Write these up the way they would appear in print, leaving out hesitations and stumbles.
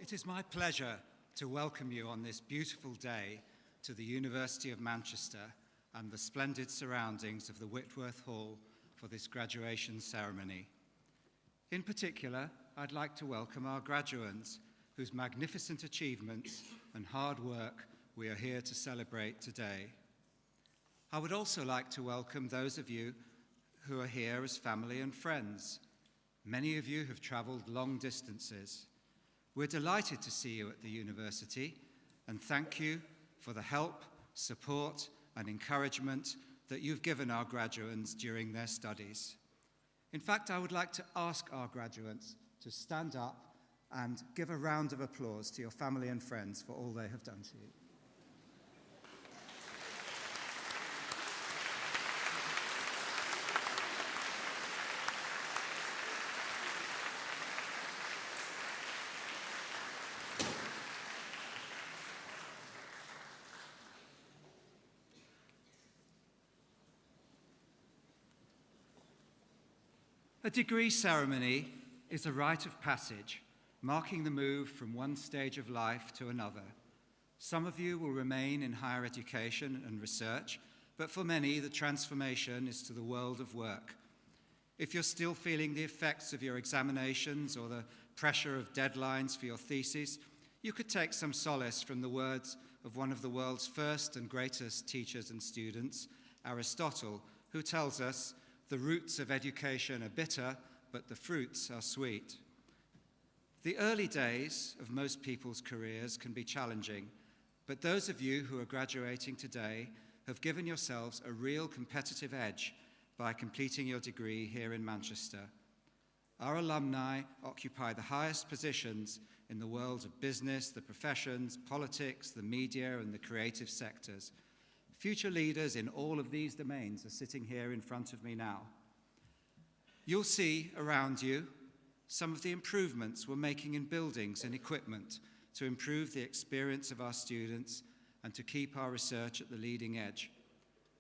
It is my pleasure to welcome you on this beautiful day to the University of Manchester and the splendid surroundings of the Whitworth Hall for this graduation ceremony. In particular, I'd like to welcome our graduates whose magnificent achievements and hard work we are here to celebrate today. I would also like to welcome those of you who are here as family and friends. Many of you have traveled long distances. We're delighted to see you at the university and thank you for the help, support, and encouragement that you've given our graduates during their studies. In fact, I would like to ask our graduates to stand up and give a round of applause to your family and friends for all they have done to you. A degree ceremony is a rite of passage, marking the move from one stage of life to another. Some of you will remain in higher education and research, but for many, the transformation is to the world of work. If you're still feeling the effects of your examinations or the pressure of deadlines for your thesis, you could take some solace from the words of one of the world's first and greatest teachers and students, Aristotle, who tells us, "The roots of education are bitter, but the fruits are sweet." The early days of most people's careers can be challenging, but those of you who are graduating today have given yourselves a real competitive edge by completing your degree here in Manchester. Our alumni occupy the highest positions in the world of business, the professions, politics, the media, and the creative sectors. Future leaders in all of these domains are sitting here in front of me now. You'll see around you some of the improvements we're making in buildings and equipment to improve the experience of our students and to keep our research at the leading edge.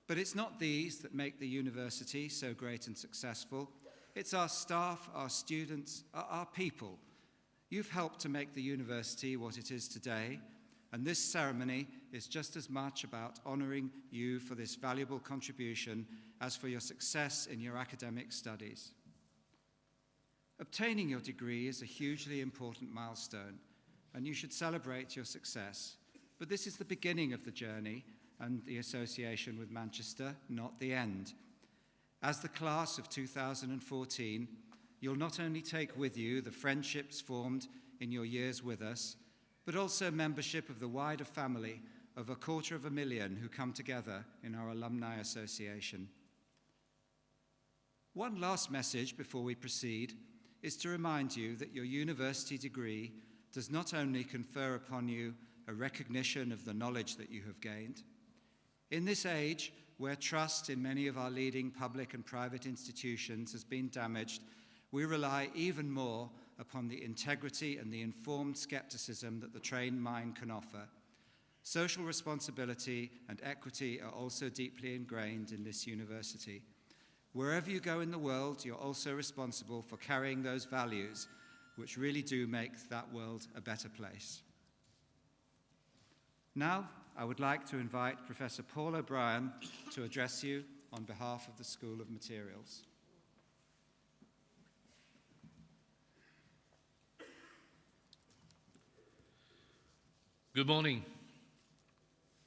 But it's not these that make the university so great and successful. It's our staff, our students, our people. You've helped to make the university what it is today, and this ceremony is just as much about honouring you for this valuable contribution as for your success in your academic studies. Obtaining your degree is a hugely important milestone, and you should celebrate your success. But this is the beginning of the journey and the association with Manchester, not the end. As the class of 2014, you'll not only take with you the friendships formed in your years with us, but also membership of the wider family of 250,000 who come together in our Alumni Association. One last message before we proceed is to remind you that your university degree does not only confer upon you a recognition of the knowledge that you have gained. In this age, where trust in many of our leading public and private institutions has been damaged, we rely even more upon the integrity and the informed skepticism that the trained mind can offer. Social responsibility and equity are also deeply ingrained in this university. Wherever you go in the world, you're also responsible for carrying those values, which really do make that world a better place. Now, I would like to invite Professor Paul O'Brien to address you on behalf of the School of Materials. Good morning.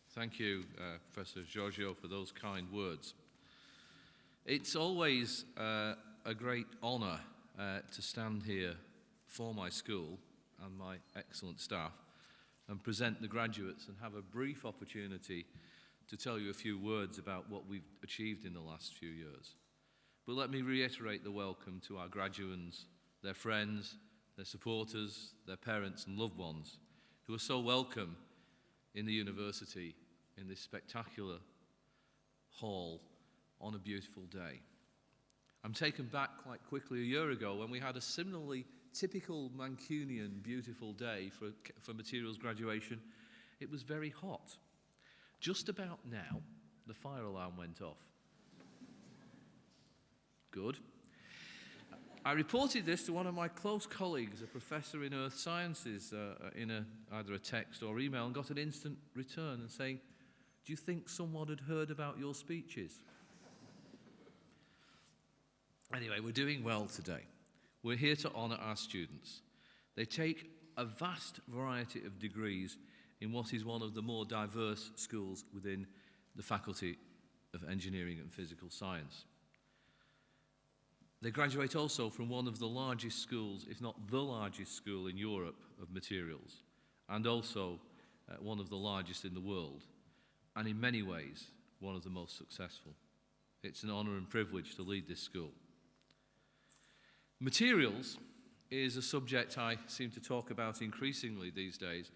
Thank you, Professor Giorgio, for those kind words. It's always a great honour to stand here for my school and my excellent staff and present the graduates and have a brief opportunity to tell you a few words about what we've achieved in the last few years. But let me reiterate the welcome to our graduates, their friends, their supporters, their parents and loved ones who are so welcome in the university in this spectacular hall on a beautiful day. I'm taken back quite quickly a year ago when we had a similarly typical Mancunian beautiful day for materials graduation. It was very hot. Just about now, the fire alarm went off. Good. I reported this to one of my close colleagues, a professor in earth sciences, in either a text or email, and got an instant return and saying, "Do you think someone had heard about your speeches?" Anyway, we're doing well today. We're here to honour our students. They take a vast variety of degrees in what is one of the more diverse schools within the Faculty of Engineering and Physical Science. They graduate also from one of the largest schools, if not the largest school in Europe of materials, and also one of the largest in the world, and in many ways, one of the most successful. It's an honour and privilege to lead this school. Materials is a subject I seem to talk about increasingly these days,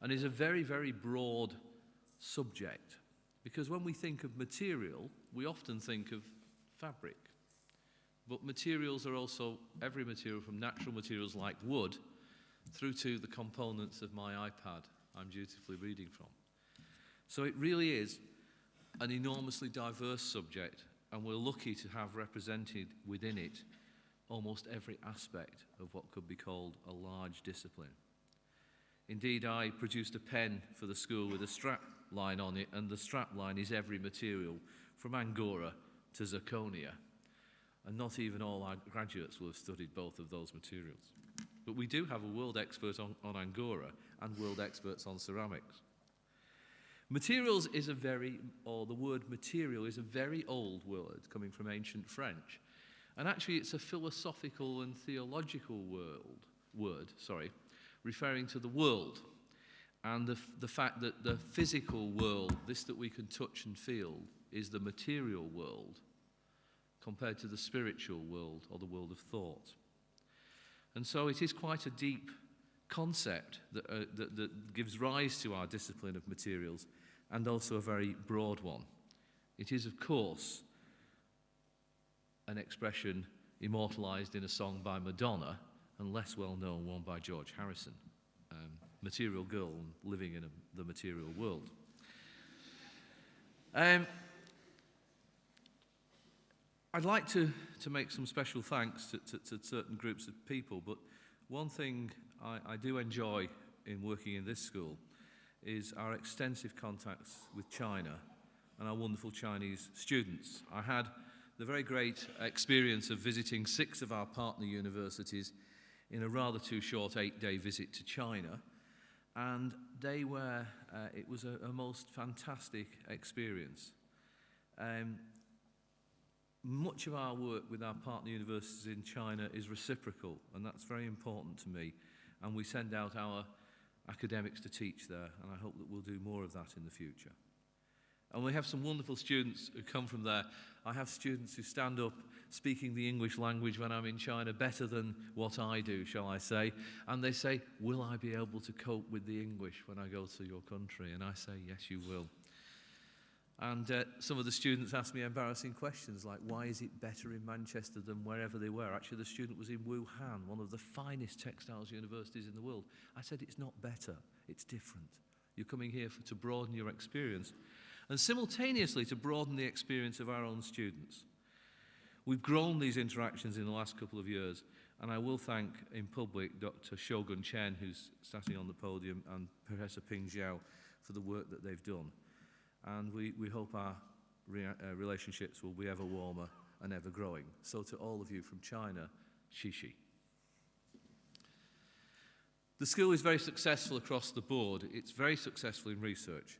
and is a very, very broad subject, because when we think of material, we often think of fabric. But materials are also every material, from natural materials like wood through to the components of my iPad I'm dutifully reading from. So it really is an enormously diverse subject, and we're lucky to have represented within it almost every aspect of what could be called a large discipline. Indeed, I produced a pen for the school with a strap line on it, and the strap line is every material from Angora to zirconia. And not even all our graduates will have studied both of those materials. But we do have a world expert on Angora and world experts on ceramics. Materials is the word material is a very old word coming from ancient French. And actually it's a philosophical and theological word, referring to the world and the fact that the physical world, this that we can touch and feel, is the material world compared to the spiritual world or the world of thought. And so it is quite a deep concept that gives rise to our discipline of materials, and also a very broad one. It is, of course, an expression immortalized in a song by Madonna, and less well-known one by George Harrison, Material Girl, living in the material world. I'd like to make some special thanks to certain groups of people, but one thing I do enjoy in working in this school is our extensive contacts with China and our wonderful Chinese students. I had the very great experience of visiting 6 of our partner universities in a rather too short 8-day visit to China, and it was a most fantastic experience. Much of our work with our partner universities in China is reciprocal, and that's very important to me, and we send out our academics to teach there, and I hope that we'll do more of that in the future. And we have some wonderful students who come from there. I have students who stand up speaking the English language when I'm in China better than what I do, shall I say, and they say, "Will I be able to cope with the English when I go to your country?" And I say, "Yes, you will." And some of the students ask me embarrassing questions like, why is it better in Manchester than wherever they were? Actually, the student was in Wuhan, one of the finest textiles universities in the world. I said, it's not better, it's different. You're coming here to broaden your experience, and simultaneously to broaden the experience of our own students. We've grown these interactions in the last couple of years, and I will thank in public Dr. Shogun Chen, who's sitting on the podium, and Professor Ping Zhao for the work that they've done. And we hope our relationships will be ever warmer and ever growing. So to all of you from China, Xi. The school is very successful across the board. It's very successful in research.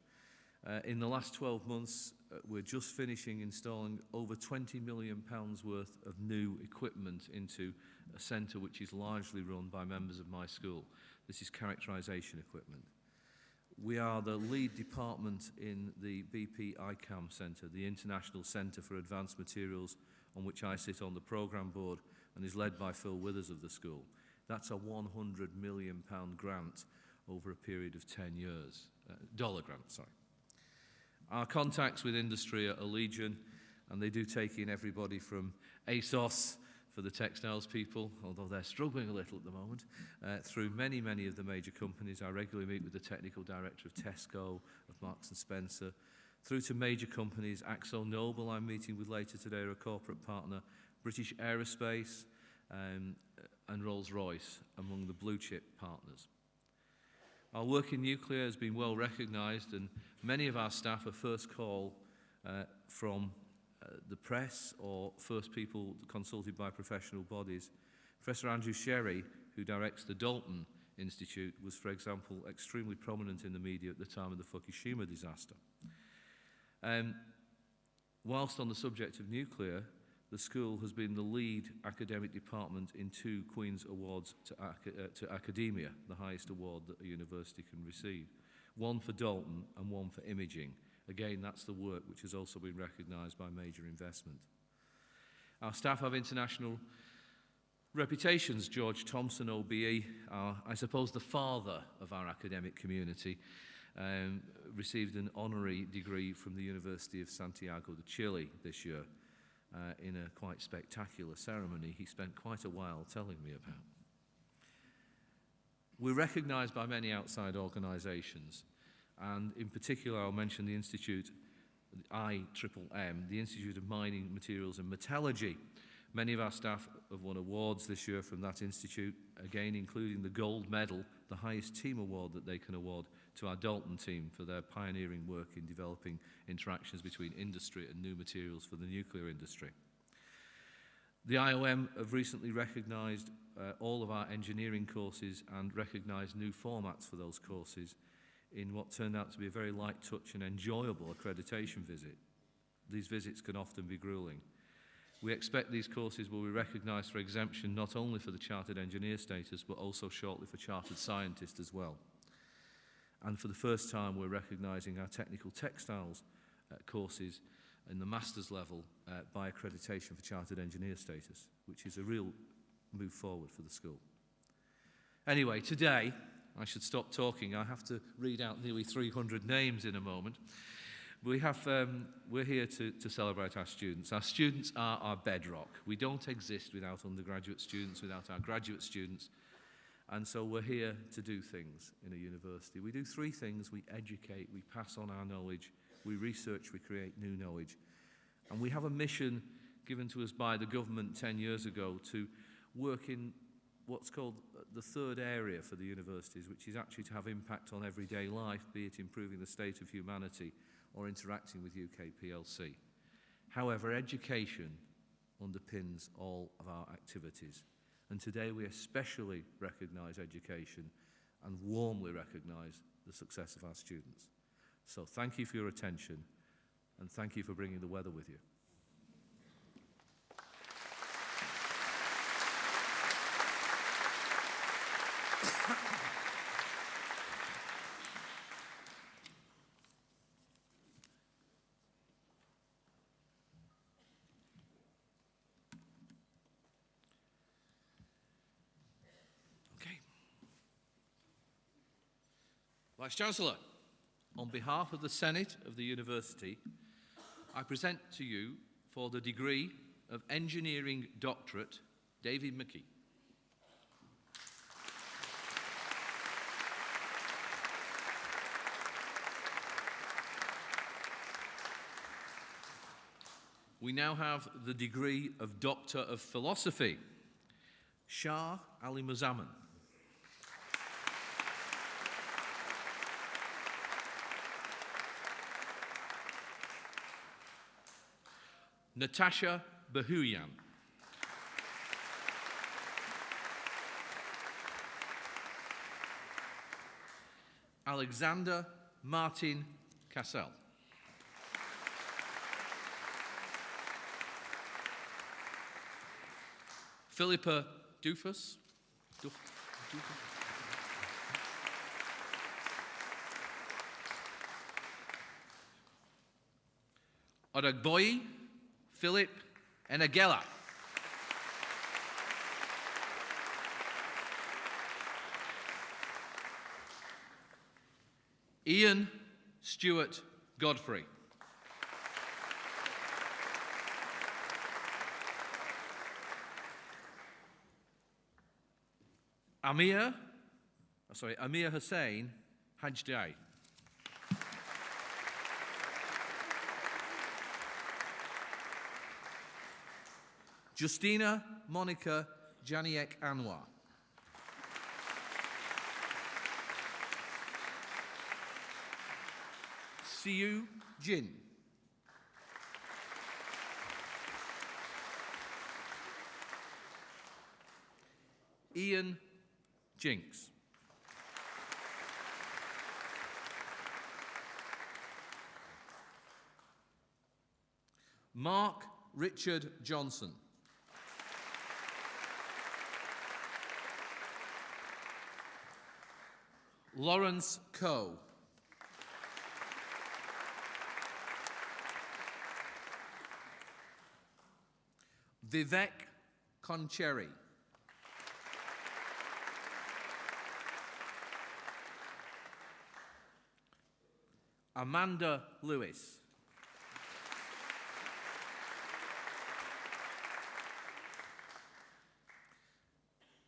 In the last 12 months, we're just finishing installing over £20 million worth of new equipment into a centre which is largely run by members of my school. This is characterisation equipment. We are the lead department in the BP ICAM Centre, the International Centre for Advanced Materials, on which I sit on the programme board and is led by Phil Withers of the school. That's a £100 million grant over a period of 10 years. Dollar grant, sorry. Our contacts with industry are legion, and they do take in everybody from ASOS for the textiles people, although they're struggling a little at the moment, through many of the major companies. I regularly meet with the technical director of Tesco, of Marks & Spencer, through to major companies. Akzo Nobel I'm meeting with later today, are a corporate partner. British Aerospace, and Rolls-Royce among the blue chip partners. Our work in nuclear has been well recognised, and many of our staff are first call from the press or first people consulted by professional bodies. Professor Andrew Sherry, who directs the Dalton Institute, was, for example, extremely prominent in the media at the time of the Fukushima disaster. Whilst on the subject of nuclear, the school has been the lead academic department in 2 Queen's Awards to academia, the highest award that a university can receive. One for Dalton and one for imaging. Again, that's the work which has also been recognised by major investment. Our staff have international reputations. George Thompson, OBE, I suppose the father of our academic community, received an honorary degree from the University of Santiago de Chile this year in a quite spectacular ceremony he spent quite a while telling me about. We're recognised by many outside organisations, and in particular I'll mention the Institute, IMMM, the Institute of Mining, Materials and Metallurgy. Many of our staff have won awards this year from that institute, again including the gold medal, the highest team award that they can award to our Dalton team for their pioneering work in developing interactions between industry and new materials for the nuclear industry. The IOM have recently recognised all of our engineering courses and recognised new formats for those courses in what turned out to be a very light touch and enjoyable accreditation visit. These visits can often be gruelling. We expect these courses will be recognised for exemption not only for the Chartered Engineer status, but also shortly for Chartered Scientist as well. And for the first time, we're recognising our technical textiles courses in the master's level by accreditation for Chartered Engineer status, which is a real move forward for the school. Anyway, today, I should stop talking. I have to read out nearly 300 names in a moment. We're here to celebrate our students. Our students are our bedrock. We don't exist without undergraduate students, without our graduate students. And so we're here to do things in a university. We do 3 things. We educate, we pass on our knowledge, we research, we create new knowledge. And we have a mission given to us by the government 10 years ago to work in what's called the 3rd area for the universities, which is actually to have impact on everyday life, be it improving the state of humanity or interacting with UK PLC. However, education underpins all of our activities. And today we especially recognise education and warmly recognise the success of our students. So thank you for your attention, and thank you for bringing the weather with you. Vice-Chancellor, on behalf of the Senate of the University, I present to you for the degree of Engineering Doctorate, David McKee. We now have the degree of Doctor of Philosophy, Shah Ali Muzamman. Natasha Bahuyan. Alexander Martin Cassell. Philippa Dufus. Odagboyi Philip Enagela. Ian Stewart Godfrey. Amir Hussain Hajdai. Justina Monica Janiek Anwar. Siu Jin. Ian Jinks. Mark Richard Johnson. Lawrence Coe. Vivek Concherry. Amanda Lewis.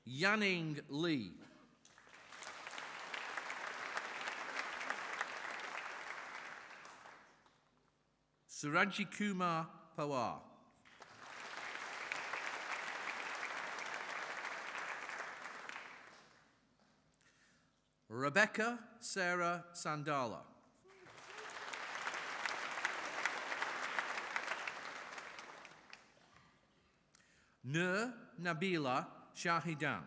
Yanning Lee. Suraji Kumar Pawar. Rebecca Sarah Sandala. Nur Nabila Shahidan.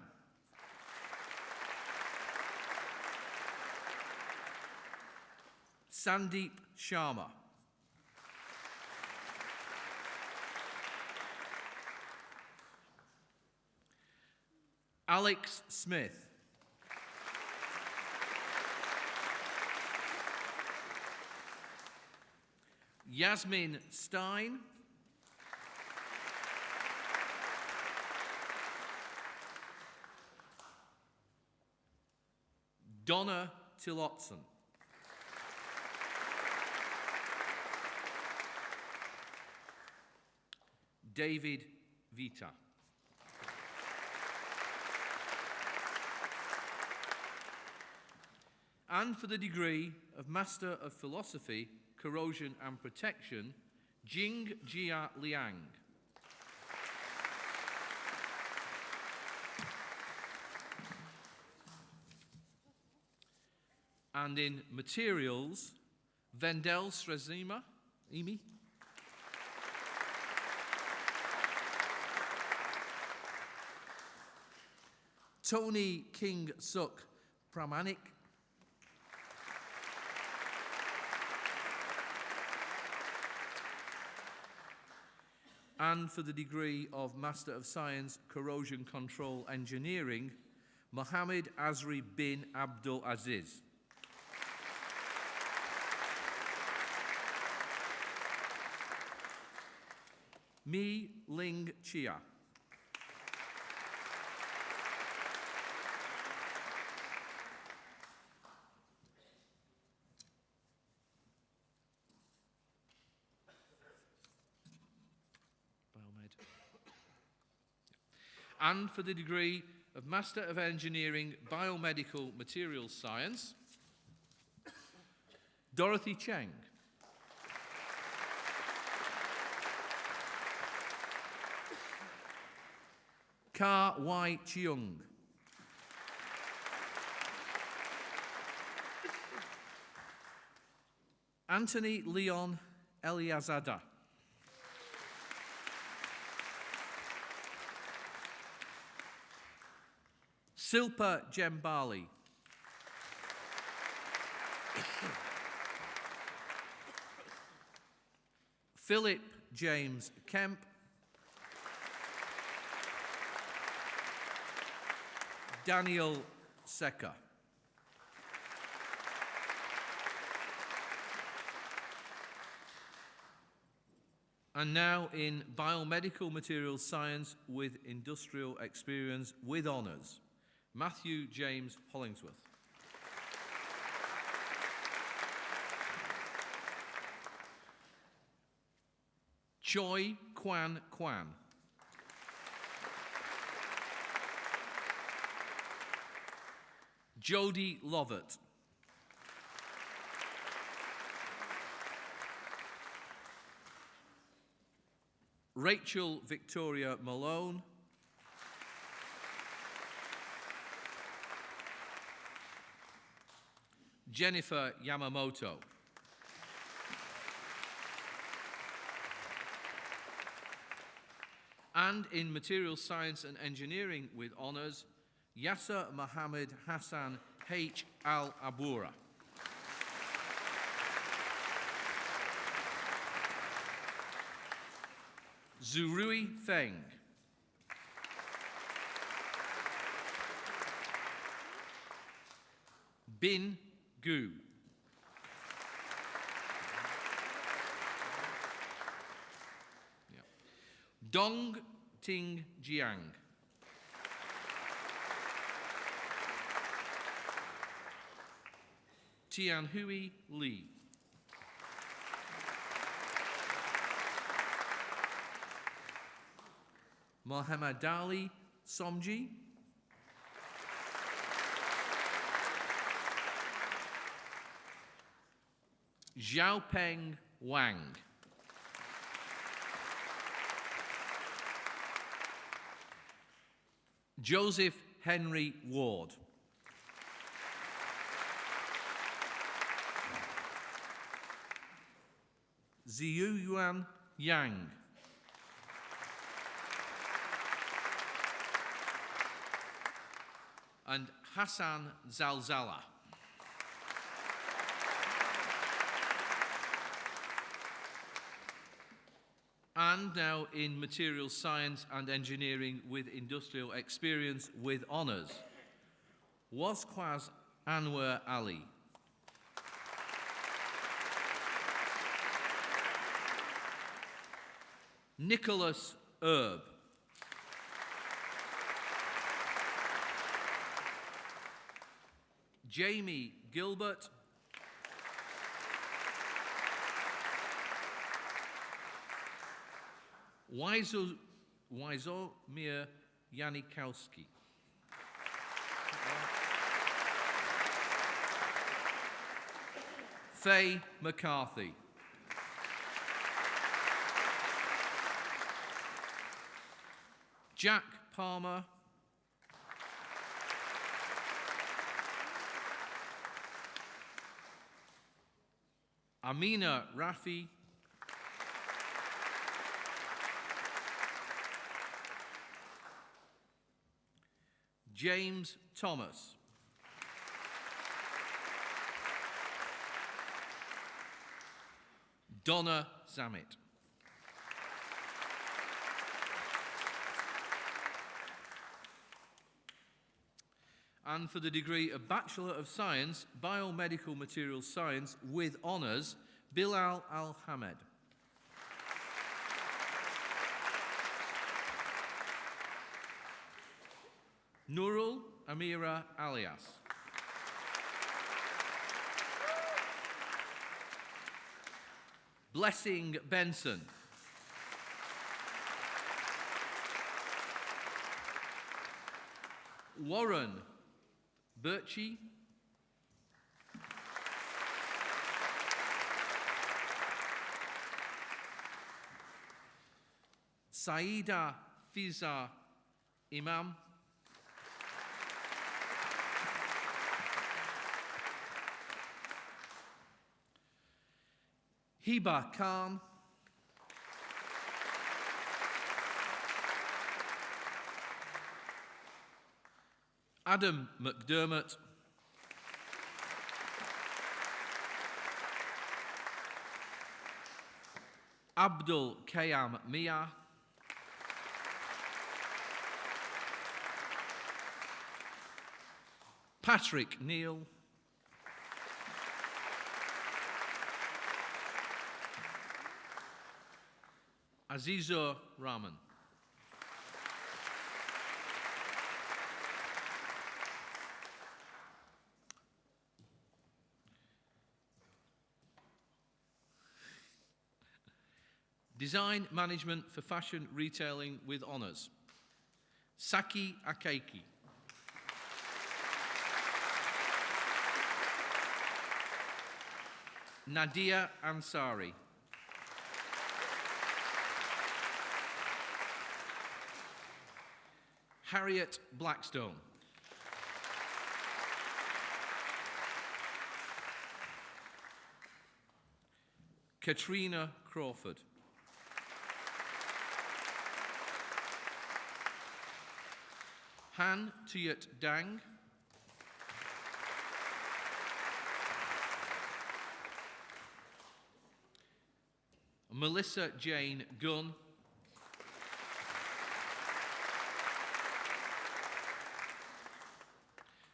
Sandeep Sharma. Alex Smith. Yasmin Stein. Donna Tillotson. David Vita. And for the degree of Master of Philosophy, Corrosion and Protection, Jing Jia Liang. And in Materials, Vendel Srezima, Emi. Tony King Suk Pramanik. And for the degree of Master of Science, Corrosion Control Engineering, Mohammed Azri bin Abdul Aziz. Mi Ling Chia. Biomed. And for the degree of Master of Engineering, Biomedical Materials Science, Dorothy Cheng. Ka Wai Cheung. Anthony Leon Eliazada. Silpa Jembali. Philip James Kemp. Daniel Secker. And now in Biomedical Materials Science with Industrial Experience with Honours, Matthew James Hollingsworth. Choi Kwan Kwan. Jodie Lovett. Rachel Victoria Malone. Jennifer Yamamoto. And in Materials Science and Engineering with honours, Yasser Mohammed Hassan H. Al-Aboura. Zurui Feng. Bin Gu. Yeah. Dong Ting Jiang. Tianhui Li. Mohammad Ali Somji. Xiaopeng Wang. Joseph Henry Ward. Ziyuan Yang. And Hassan Zalzala. And now in Materials Science and Engineering with Industrial Experience with honours, Wasquaz Anwar Ali. Nicholas Erb. Jamie Gilbert. Wizomir Janikowski. Faye McCarthy. Jack Palmer. Amina Rafi. James Thomas. Donna Zammit. And for the degree of Bachelor of Science, Biomedical Materials Science with honours, Bilal Al-Hamed. Nurul Amira Alias. Blessing Benson. Warren Birchie. Saida Fiza Imam. Hiba Khan. Adam McDermott. Abdul Kayam Mia. Patrick Neal. Azizur Rahman. Design Management for Fashion Retailing with honours, Saki Akeki. Nadia Ansari. Harriet Blackstone. Katrina Crawford. Han Tuyat Dang. Melissa Jane Gunn.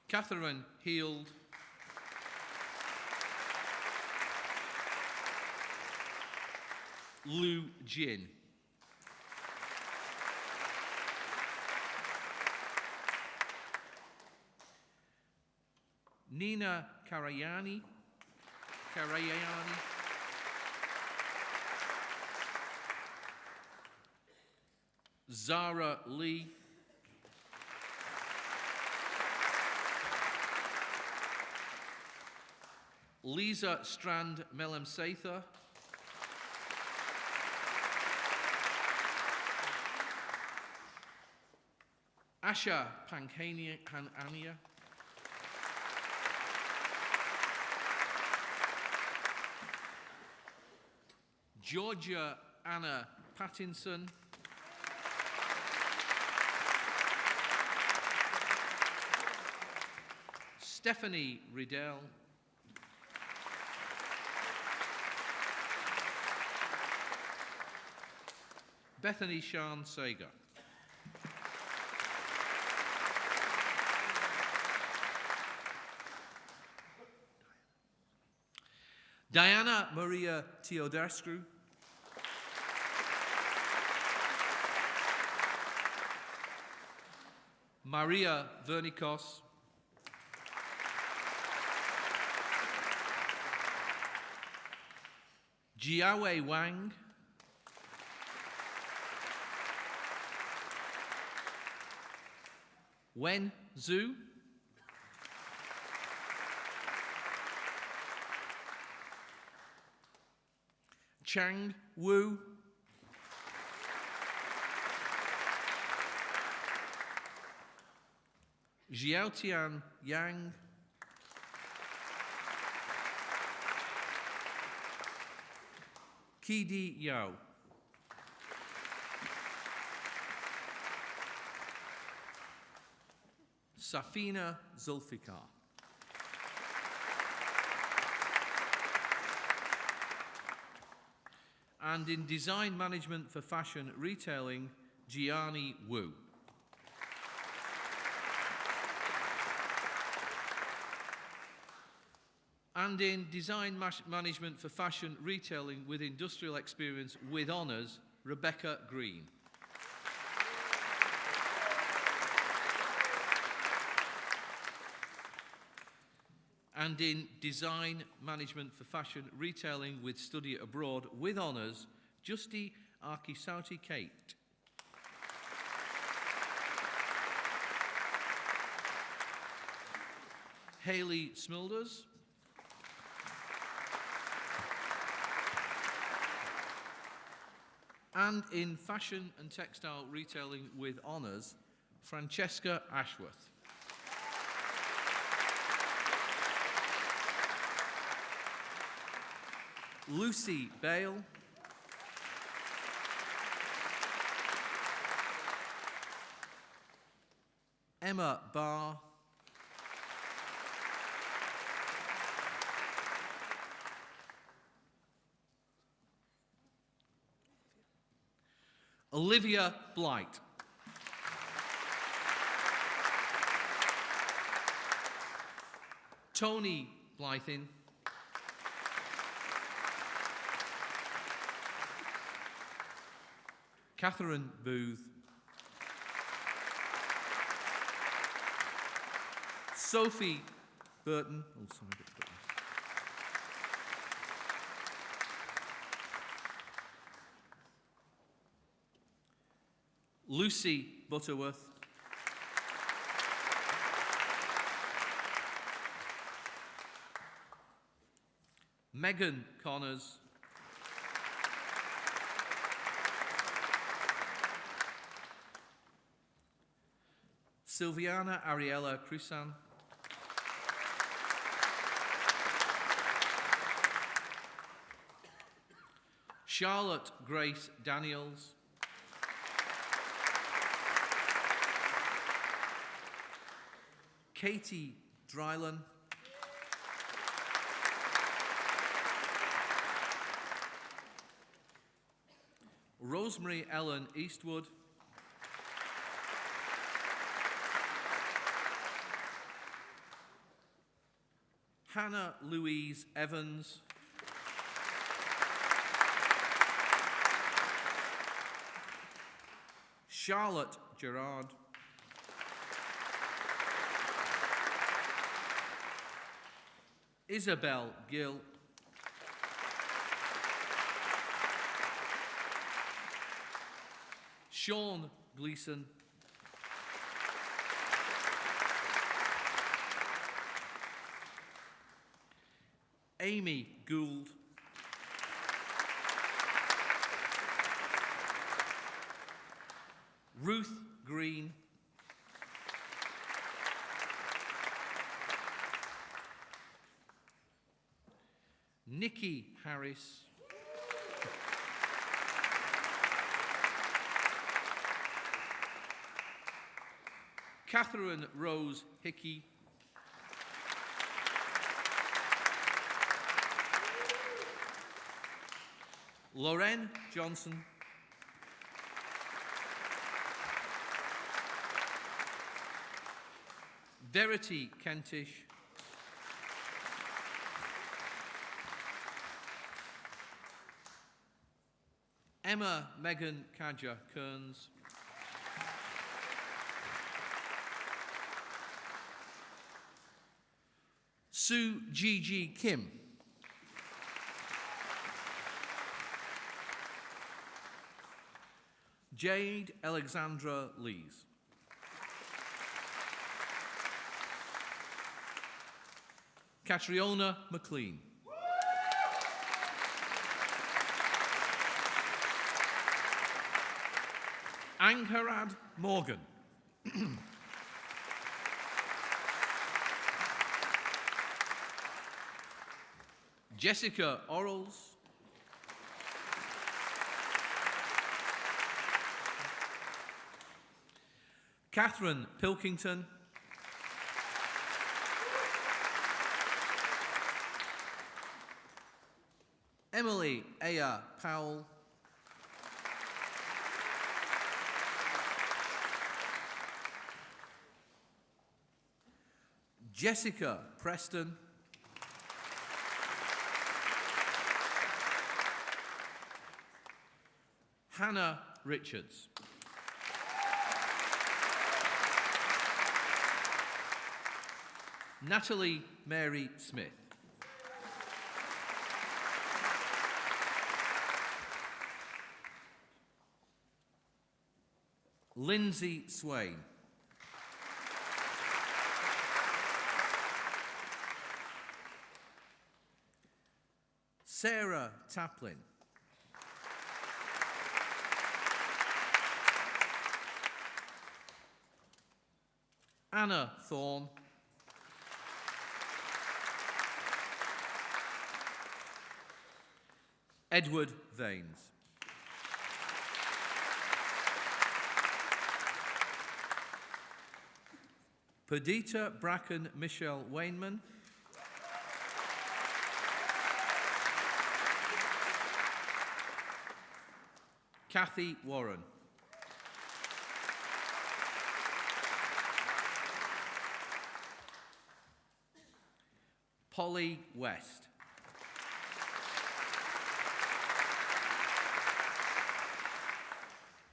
Catherine Heald. Lu Jin. Nina Karayani. Zara Lee. Lisa Strand Melemsatha. Asha Pankhania. Georgia Anna Pattinson. Stephanie Riddell. Bethany Shan Sager. Diana Maria Teodarescu. Maria Vernikos. Jiawei Wang. Wen Zhu. Chang Wu. Xiaotian Yang. Kidi Yao. Safina Zulfikar. And in Design Management for Fashion Retailing, Gianni Wu. And in Design Management for Fashion Retailing with Industrial Experience with Honours, Rebecca Green. And in Design Management for Fashion Retailing with Study Abroad with Honours, Justi Arkisauti Kate. Hayley Smilders. And in Fashion and Textile Retailing with Honours, Francesca Ashworth. Lucy Bale. Emma Barr. Olivia Blight. Tony Blythin. Catherine Booth. Sophie Burton. Oh, sorry, Lucy Butterworth. Megan Connors. Silviana Ariella Crusan. Charlotte Grace Daniels. Katie Drylan. Rosemary Ellen Eastwood. Hannah Louise Evans. Charlotte Gerard. Isabel Gill. Sean Gleason. Amy Gould. Ruth Green. Nikki Harris. Catherine Rose Hickey. Lauren Johnson. Verity Kentish. Emma Megan Kaja Kearns. Sue Gigi Kim. Jade Alexandra Lees. Catriona McLean. Angharad Morgan. Jessica Orals. Catherine Pilkington. Emily Aya Powell. Jessica Preston. Hannah Richards. Natalie Mary Smith. Lindsay Swain. Sarah Taplin. Anna Thorne. Edward Vaines. Perdita Bracken Michelle Wainman. Kathy Warren. Polly West.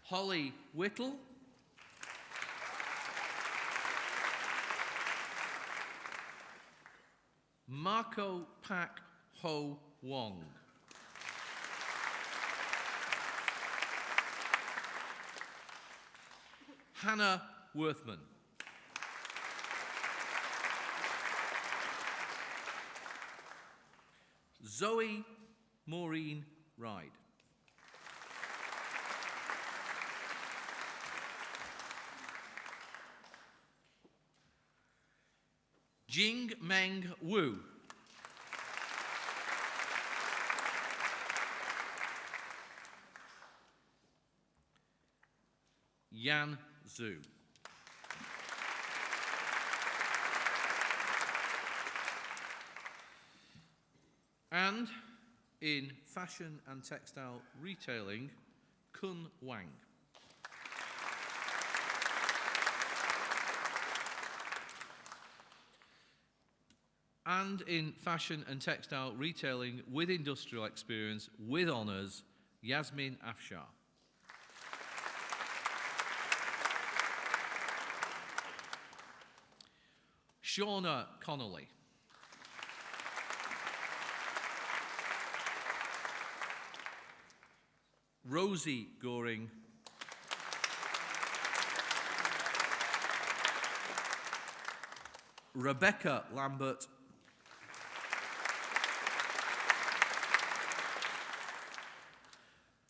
Holly Whittle. Marco Pak Ho Wong. Hannah Worthman. Zoe Maureen Ride. Jing Meng Wu. Yan Zhu. And in fashion and textile retailing, Kun Wang. And in fashion and textile retailing with industrial experience with honours, Yasmin Afshar. Shauna Connolly. Rosie Goring. Rebecca Lambert.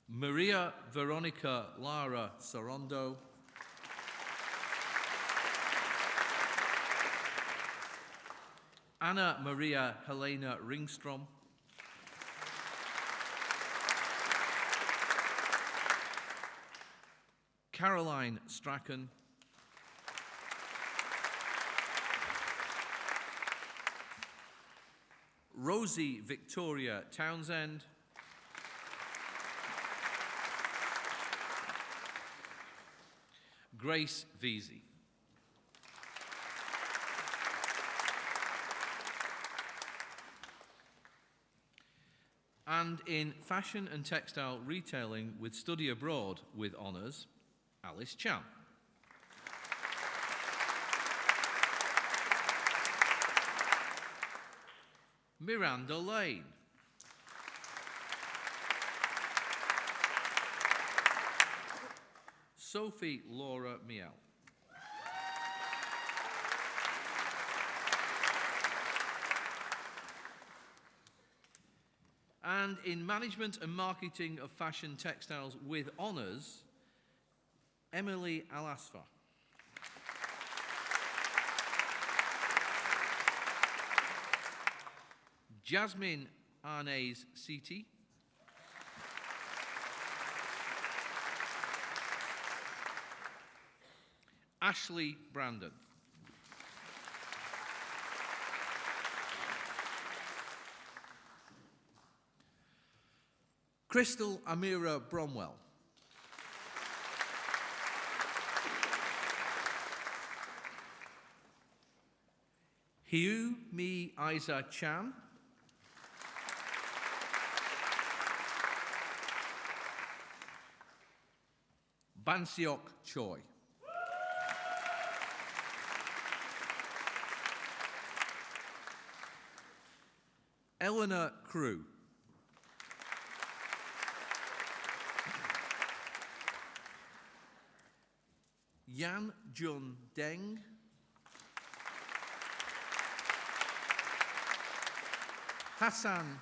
Maria Veronica Lara Sorondo. Anna Maria Helena Ringstrom. Caroline Strachan. Rosie Victoria Townsend. Grace Veazey. And in fashion and textile retailing with study abroad with honours, Alice Chan. Miranda Lane. Sophie Laura Miel. And in management and marketing of fashion textiles with honours, Emily Alasfa. Jasmine Arnaise Siti. Ashley Brandon. Crystal Amira Bromwell. Hiu Mi Isa Chan. Bansiok Choi. Eleanor Crew. Yan Jun Deng. Hassan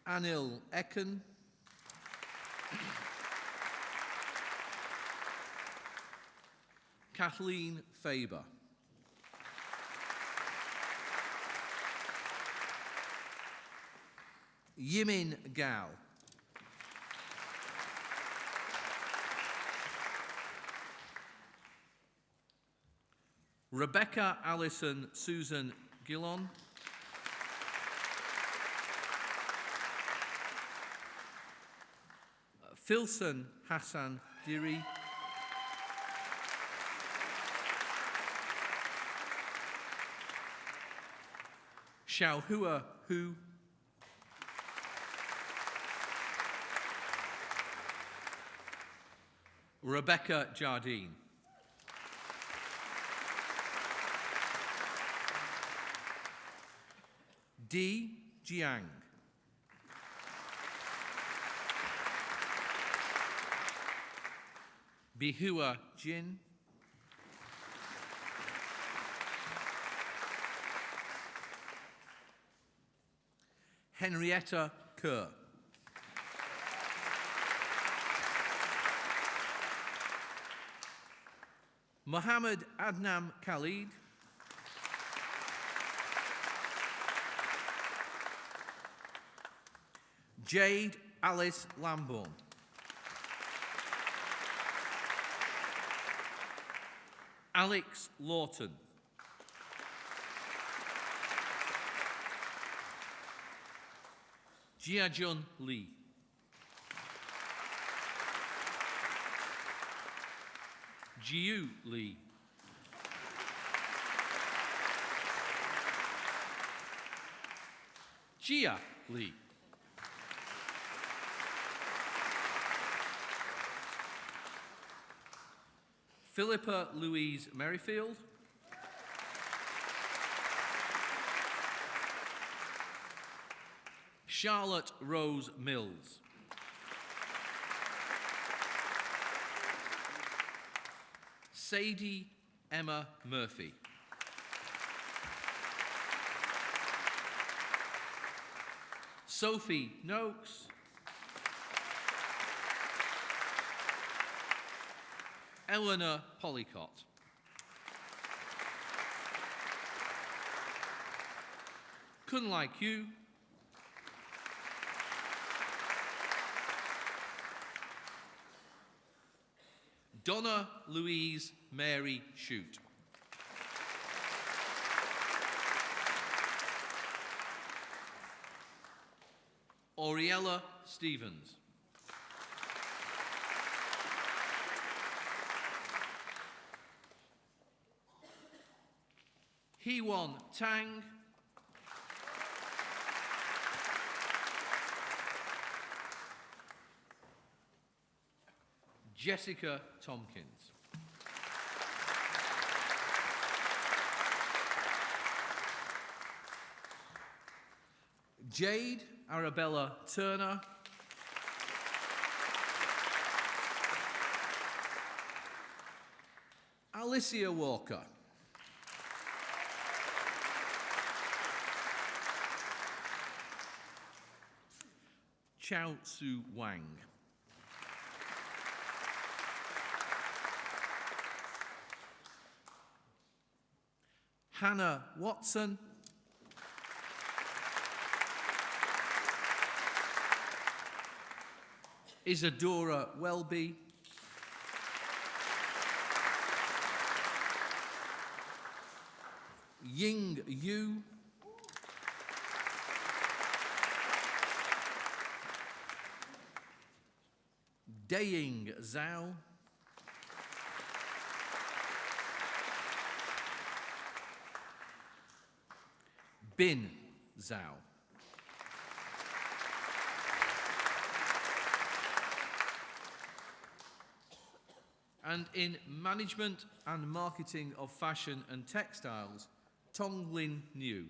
Anil Ekan. Kathleen Faber. Yimin Gao. Rebecca Allison Susan Gillon. Filson Hassan Diri. Xiaohua Hu. Rebecca Jardine. Di Jiang. Bihua Jin. Henrietta Kerr. Mohammed Adnam Khalid. Jade Alice Lambourne. Alex Lawton. Jiajun Lee. Jiu Lee. Jia Lee. Philippa Louise Merrifield. Charlotte Rose Mills. Sadie Emma Murphy. Sophie Noakes. Eleanor Polycott. Kun Lai Kyu. Donna Louise Mary Shute. Auriella Stevens. Hee-Won Tang. Jessica Tompkins. Jade Arabella Turner. Alicia Walker. Chao Su Wang. Hannah Watson. Isadora Welby. Ying Yu. Daying Zhao. Bin Zhao. And in management and marketing of fashion and textiles, Tonglin Niu.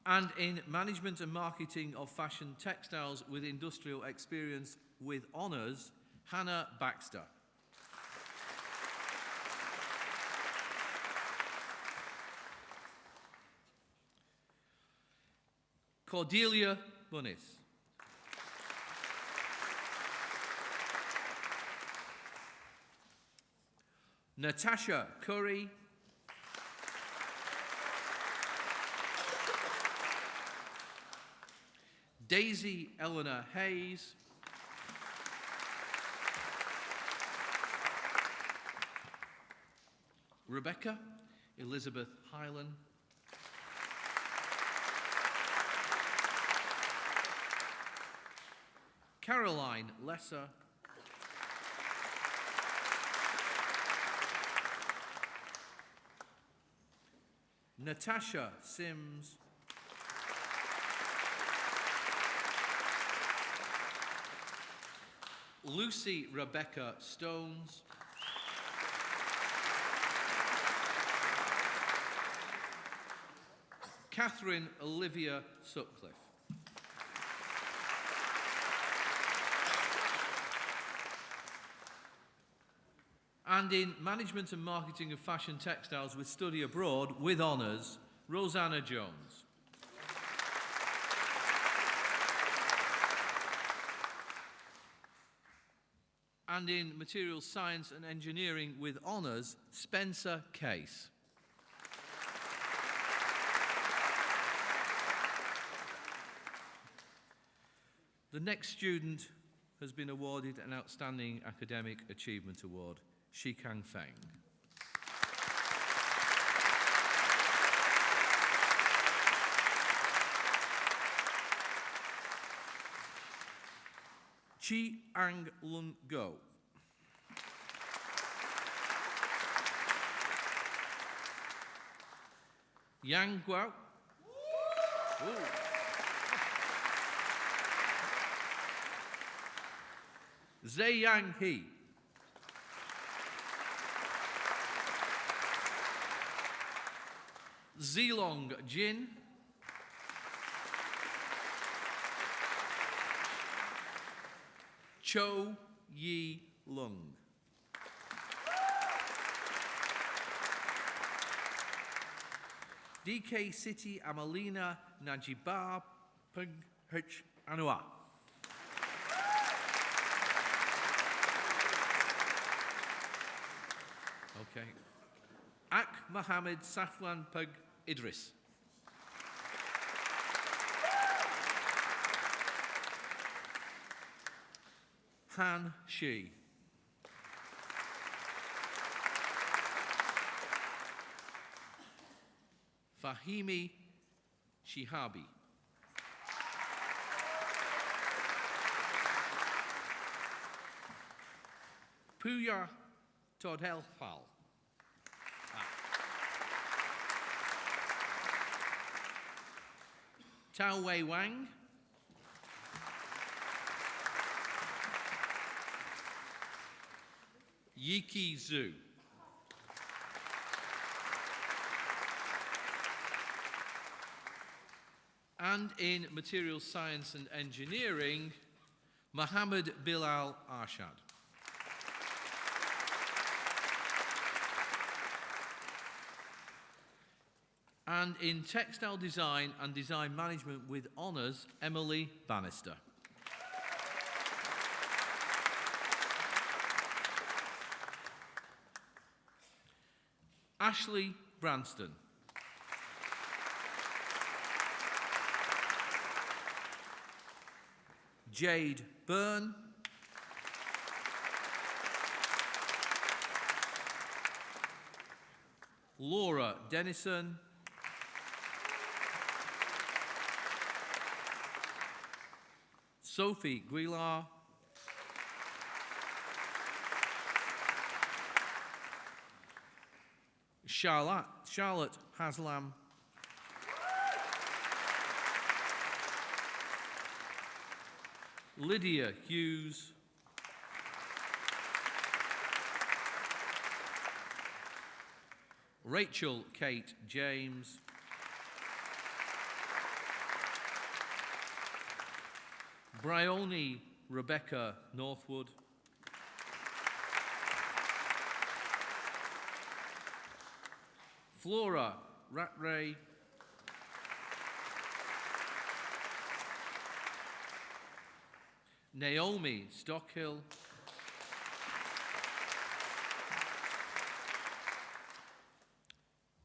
And in management and marketing of fashion textiles with industrial experience with honours, Hannah Baxter. Cordelia Bunnis. Natasha Curry. Daisy Eleanor Hayes. Rebecca Elizabeth Hyland. Caroline Lesser. Natasha Sims. Lucy Rebecca Stones. Catherine Olivia Sutcliffe. And in management and marketing of fashion textiles with study abroad with honours, Rosanna Jones. And in materials science and engineering with honours, Spencer Case. The next student has been awarded an Outstanding Academic Achievement Award, Shikang Feng. Chi Ang Lun Go. Yang Guo. Zheyang He. Zilong Jin. Cho Yi Lung. DK City Amalina Najibar Peng H Anua. Okay. Ak Mohammed Safwan Pug Idris. Han Shi. Fahimi Shihabi. Puya Todhelfal. Tao Wei Wang. Yiki Zhu. And in Materials Science and Engineering, Mohammed Bilal Arshad. And in Textile Design and Design Management with Honours, Emily Bannister. Ashley Branston. Jade Byrne. Laura Dennison. Sophie Guilar. Charlotte Haslam. Lydia Hughes. Rachel Kate James. Bryony Rebecca Northwood. Flora Rattray. Naomi Stockhill.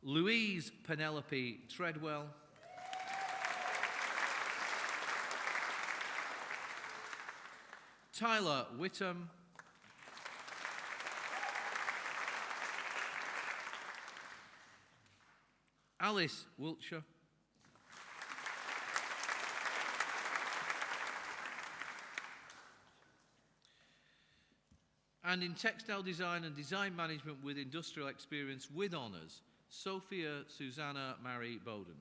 Louise Penelope Treadwell. Tyler Whittam. Alice Wiltshire. And in Textile Design and Design Management with Industrial Experience with Honours, Sophia Susanna Mary Bowden.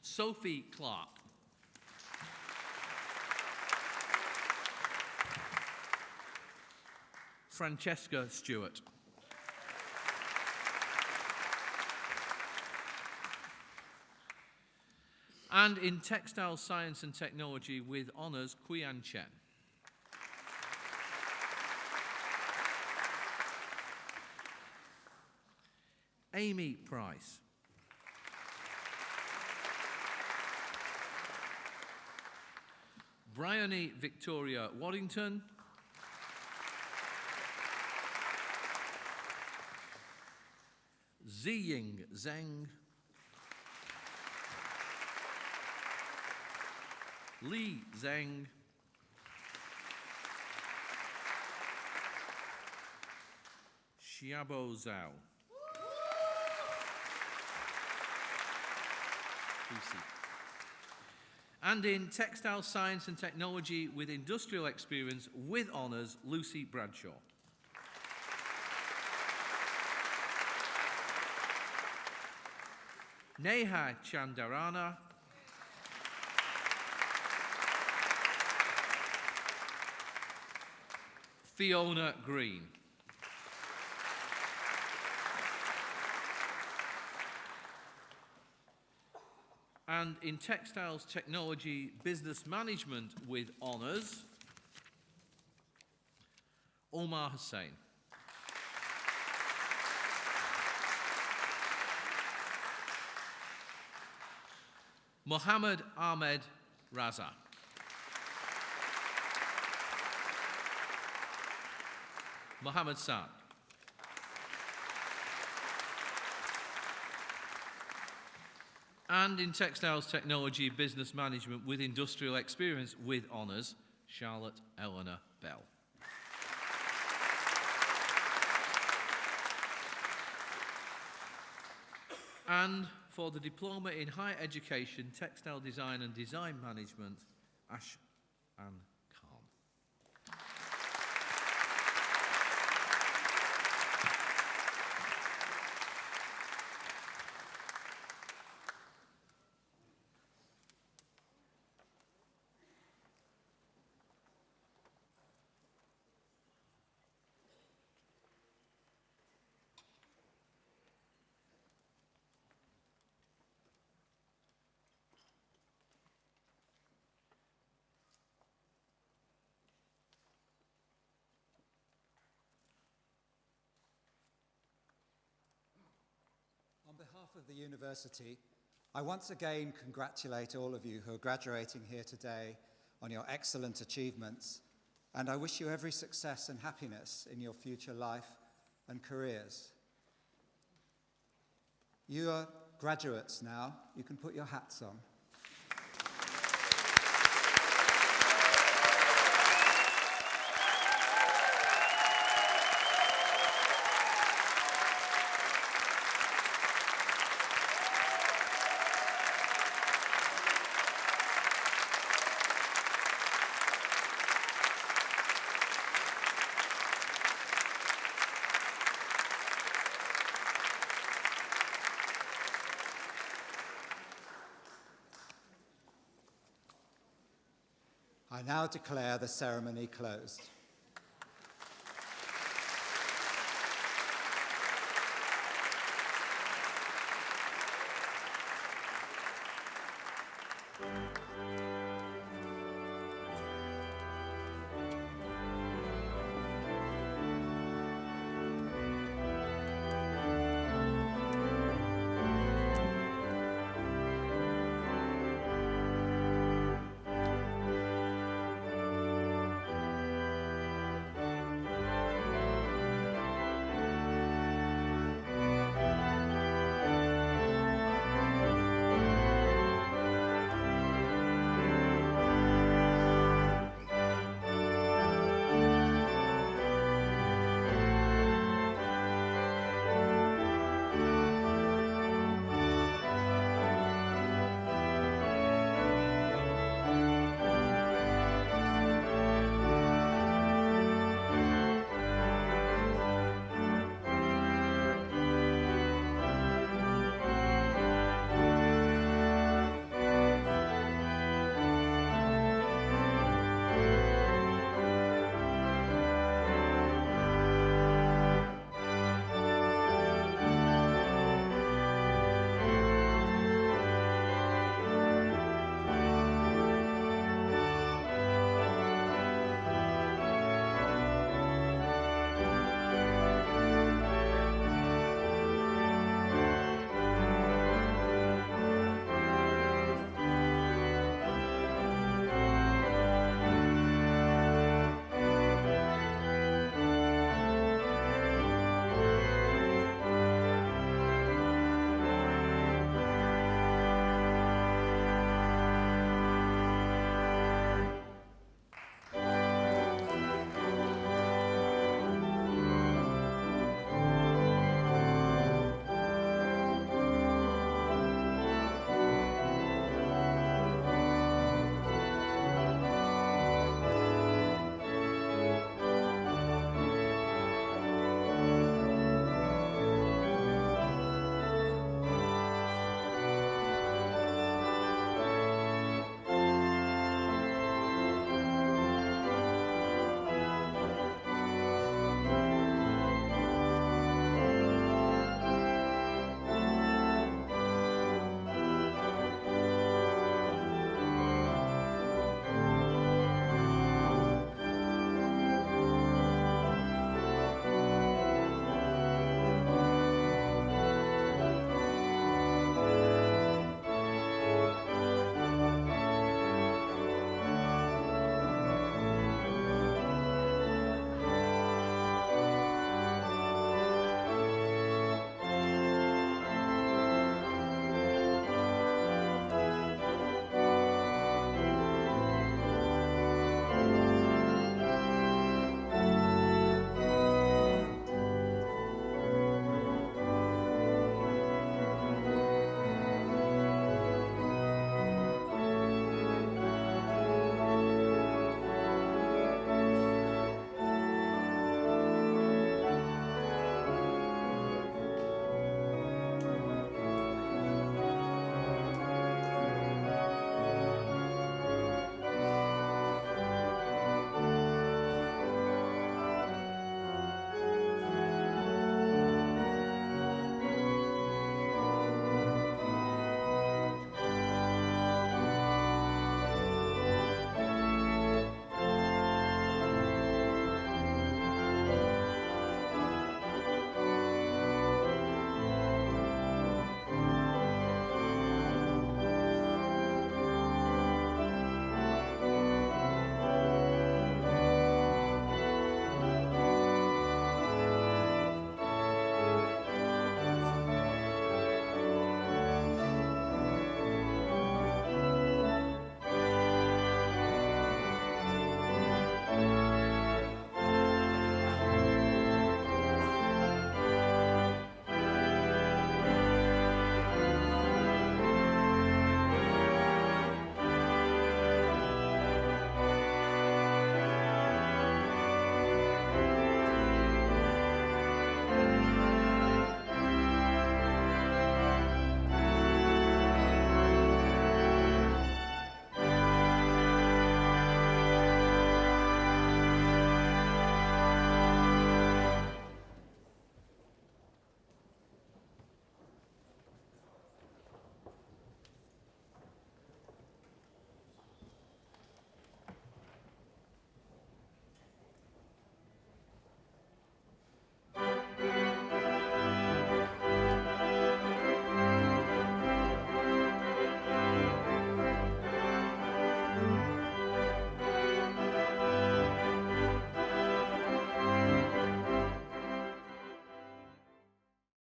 Sophie Clark. Francesca Stewart. And in Textile Science and Technology with Honours, Quian Chen. Amy Price. Bryony Victoria Waddington. Ziying Zheng. Li Zheng, Xiaobo Zhao. Lucy. And in Textile Science and Technology with Industrial Experience with Honours, Lucy Bradshaw. Neha Chandarana, Fiona Green. And in Textiles Technology Business Management with Honours, Omar Hussain. Mohammed Ahmed Raza. Mohammed Saad. And in Textiles Technology Business Management with Industrial Experience with Honours, Charlotte Eleanor Bell. And for the Diploma in Higher Education, Textile Design and Design Management, Ash Ann Khan. On behalf of the university, I once again congratulate all of you who are graduating here today on your excellent achievements, and I wish you every success and happiness in your future life and careers. You are graduates now. You can put your hats on. I now declare the ceremony closed.